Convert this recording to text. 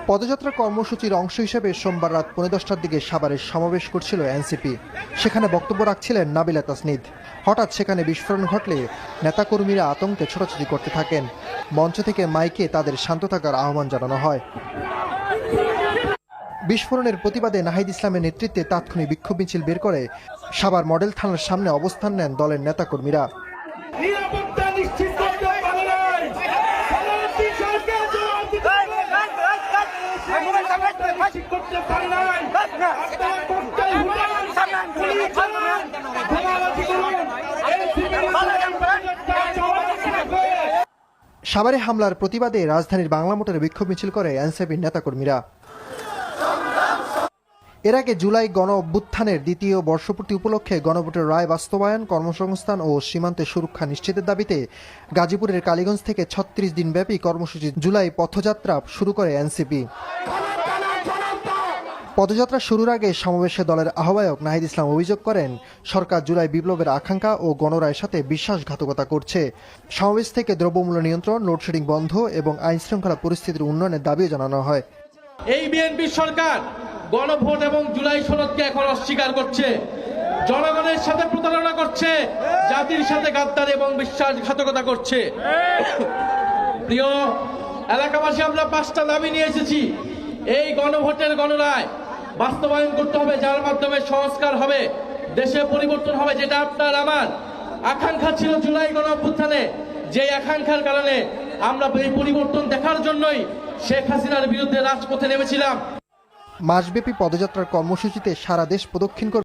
পদযাত্রা কর্মসূচির অংশ হিসেবে সোমবার রাত 10:15টার দিকে সাভারে সমাবেশ করছিল এনসিপি। সেখানে বক্তব্য রাখছিলেন নাবিলা তাসনিদ। হঠাৎ সেখানে বিস্ফোরণ ঘটলে নেতাকর্মীরা আতঙ্কে ছোটাছুটি করতে থাকেন। মঞ্চ থেকে মাইকে তাদের শান্ত থাকার আহ্বান জানানো হয়। বিস্ফোরণের প্রতিবাদে নাহিদ ইসলামের নেতৃত্বে তাৎক্ষণিক বিক্ষোভ মিছিল বের করে সাভার মডেল থানার সামনে অবস্থান নেন দলের নেতাকর্মীরা। সাভারে হামলার প্রতিবাদে রাজধানীর বাংলা মোটরে বিক্ষোভ মিছিল করে এনসিপির নেতাকর্মীরা। এর আগে জুলাই গণ অভ্যুত্থানের দ্বিতীয় বর্ষপূর্তি উপলক্ষে গণভোটের রায় বাস্তবায়ন, কর্মসংস্থান ও সীমান্তে সুরক্ষা নিশ্চিতের দাবিতে গাজীপুরের কালীগঞ্জ থেকে 36 দিনব্যাপী কর্মসূচি জুলাই পথযাত্রা শুরু করে এনসিপি। পদযাত্রা শুরুর আগে সমাবেশে দলের আহ্বায়ক নাহিদ ইসলাম অভিযোগ করেন, সরকার জুলাই বিপ্লবের আকাঙ্ক্ষা ও গণরায়ের সাথে বিশ্বাসঘাতকতা করছে। সমাবেশ থেকে দ্রব্যমূল্য নিয়ন্ত্রণ, লোডশেডিং বন্ধ এবং আইনশৃঙ্খলা পরিস্থিতির উন্নয়নের দাবিও জানানো হয়। এই বিএনপি সরকার গণভোট এবং জুলাই সনদকে এখন অস্বীকার করছে, জনগণের সাথে প্রতারণা করছে, জাতির সাথে গাদ্দারি এবং বিশ্বাসঘাতকতা করছে। প্রিয় এলাকাবাসী, আমরা 5টা দাবি নিয়ে এসেছি। এই গণভোটের গণরায় বাস্তবায়ন করতে হবে, যার মাধ্যমে সংস্কার হবে, দেশে পরিবর্তন হবে, যেটা আপনার আমার আকাঙ্ক্ষা ছিল জুলাই গণ অভ্যুত্থানে। যে আকাঙ্ক্ষার কারণে আমরা এই পরিবর্তন দেখার জন্যই শেখ হাসিনার বিরুদ্ধে রাজপথে নেমেছিলাম। মাসব্যাপী পদযাত্রার কর্মসূচিতে সারা দেশ প্রদক্ষিণ